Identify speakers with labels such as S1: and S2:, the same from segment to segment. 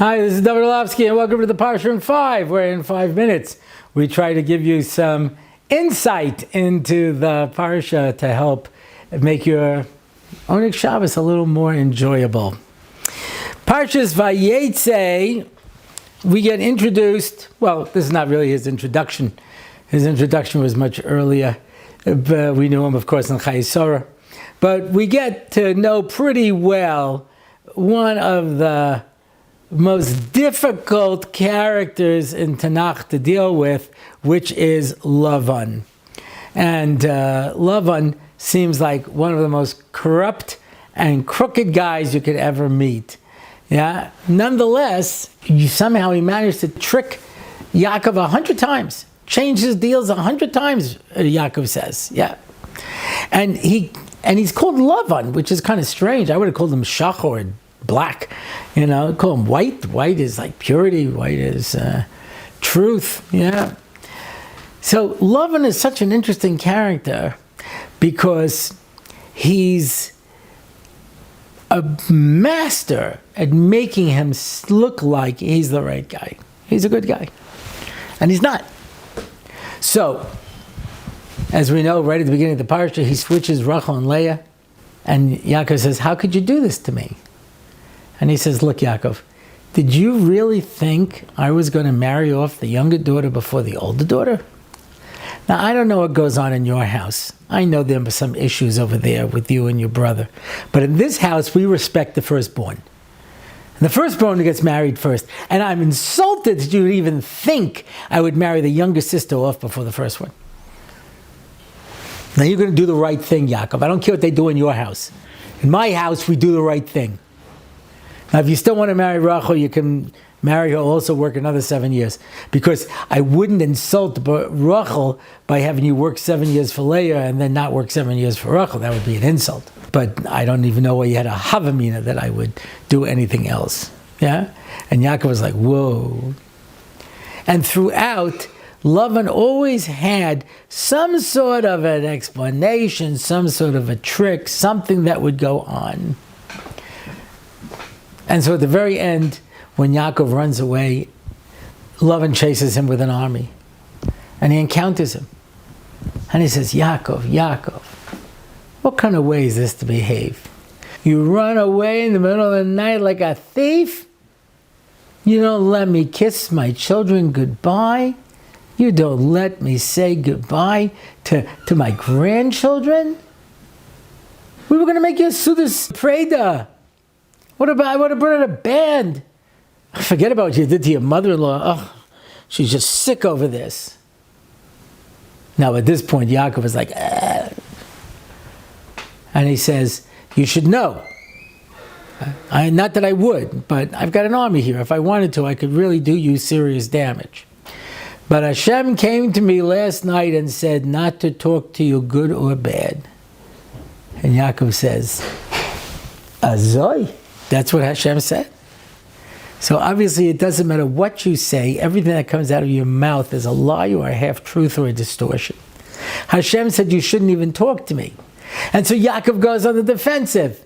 S1: Hi, this is Rabbi Orlofsky, and welcome to the Parsha in 5, where in 5 minutes we try to give you some insight into the Parsha to help make your Oneg Shabbos a little more enjoyable. Parsha's Vayeitzei, we get introduced, well, this is not really his introduction. His introduction was much earlier. But we knew him, of course, in Chayei. But we get to know pretty well one of the most difficult characters in Tanakh to deal with, which is Lavan. And Lavan seems like one of the most corrupt and crooked guys you could ever meet. Yeah. Nonetheless, somehow he managed to trick Yaakov 100 times, change his deals 100 times, Yaakov says. Yeah. And he's called Lavan, which is kind of strange. I would have called him Shachor, black, call him white. White is like purity. White is truth. Yeah. So Lavan is such an interesting character because he's a master at making him look like he's the right guy. He's a good guy. And he's not. So, as we know, right at the beginning of the parsha, he switches Rachel and Leah. And Yaakov says, how could you do this to me? And he says, look, Yaakov, did you really think I was going to marry off the younger daughter before the older daughter? Now, I don't know what goes on in your house. I know there are some issues over there with you and your brother. But in this house, we respect the firstborn. And the firstborn gets married first. And I'm insulted that you would even think I would marry the younger sister off before the first one. Now, you're going to do the right thing, Yaakov. I don't care what they do in your house. In my house, we do the right thing. Now, if you still want to marry Rachel, you can marry her, also work another 7 years. Because I wouldn't insult Rachel by having you work 7 years for Leah and then not work 7 years for Rachel. That would be an insult. But I don't even know why you had a havamina that I would do anything else. Yeah? And Yaakov was like, whoa. And throughout, Lavan always had some sort of an explanation, some sort of a trick, something that would go on. And so at the very end, when Yaakov runs away, Lavan chases him with an army. And he encounters him. And he says, Yaakov, what kind of way is this to behave? You run away in the middle of the night like a thief? You don't let me kiss my children goodbye? You don't let me say goodbye to my grandchildren? We were going to make you a Sudas Preda. What about, I would have brought in a band. Forget about what you did to your mother-in-law. Oh, she's just sick over this. Now at this point, Yaakov is like, ah. And he says, you should know. Not that I would, but I've got an army here. If I wanted to, I could really do you serious damage. But Hashem came to me last night and said not to talk to you good or bad. And Yaakov says, Azoi. That's what Hashem said. So obviously it doesn't matter what you say, everything that comes out of your mouth is a lie or a half-truth or a distortion. Hashem said you shouldn't even talk to me. And so Yaakov goes on the defensive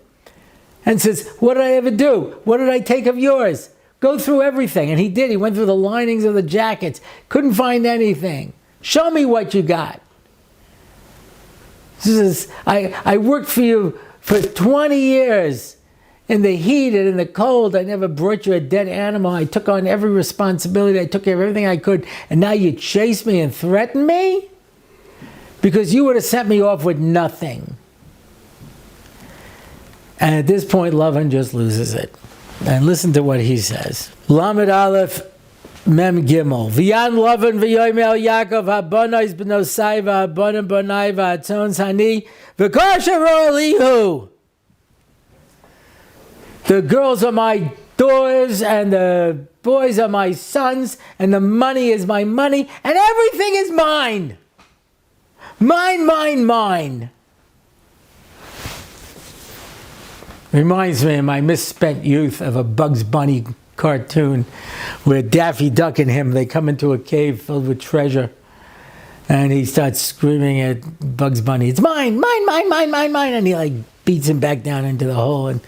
S1: and says, what did I ever do? What did I take of yours? Go through everything. And he did. He went through the linings of the jackets. Couldn't find anything. Show me what you got. He says, I worked for you for 20 years. In the heat and in the cold, I never brought you a dead animal. I took on every responsibility. I took care of everything I could. And now you chase me and threaten me? Because you would have sent me off with nothing. And at this point, Lavan just loses it. And listen to what he says. Lamed Aleph Mem Gimel. V'yan Lavan v'yoymel Yaakov ha'bonois b'nosai v'ha'bonim bonai v'hatzons hani v'kosher Elihu. The girls are my daughters, and the boys are my sons, and the money is my money, and everything is mine. Mine, mine, mine. Reminds me of my misspent youth of a Bugs Bunny cartoon where Daffy Duck and him, they come into a cave filled with treasure, and he starts screaming at Bugs Bunny, it's mine, mine, mine, mine, mine, mine, and he like beats him back down into the hole, and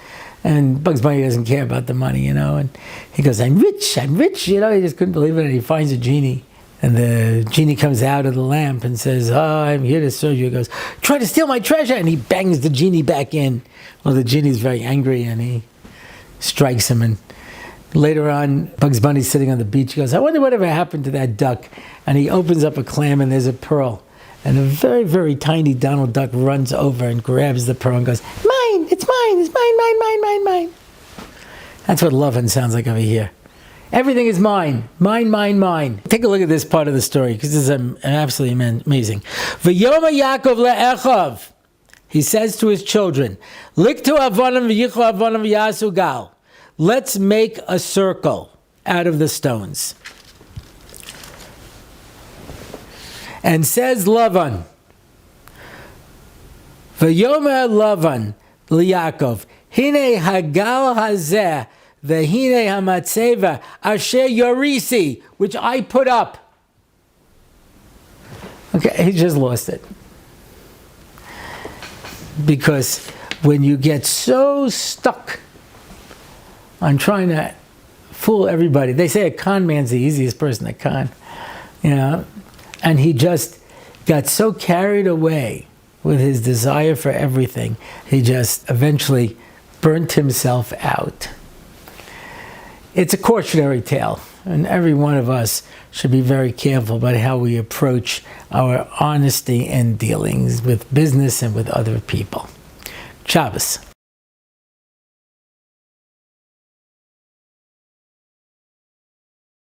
S1: And Bugs Bunny doesn't care about the money, and he goes, I'm rich, he just couldn't believe it, and he finds a genie. And the genie comes out of the lamp and says, I'm here to serve you. He goes, try to steal my treasure, and he bangs the genie back in. Well, the genie's very angry, and he strikes him, and later on, Bugs Bunny's sitting on the beach. He goes, I wonder whatever happened to that duck. And he opens up a clam, and there's a pearl. And a very, very tiny Donald Duck runs over and grabs the pearl and goes, mine, it's mine. That's what Lavan sounds like over here. Everything is mine. Mine. Take a look at this part of the story, because this is absolutely amazing. V'yoma Yaakov le'echav. He says to his children, Liktu avonim v'yichlu avonim v'yasu gal. Let's make a circle out of the stones. And says Lavan, Vayomer Lavan liYaakov, Hine hagal hazeh v'hine hamatzeva asher yorisi, which I put up. Okay, he just lost it. Because when you get so stuck on trying to fool everybody. They say a con man's the easiest person to con, and he just got so carried away with his desire for everything, he just eventually burnt himself out. It's a cautionary tale, and every one of us should be very careful about how we approach our honesty and dealings with business and with other people. Shabbos.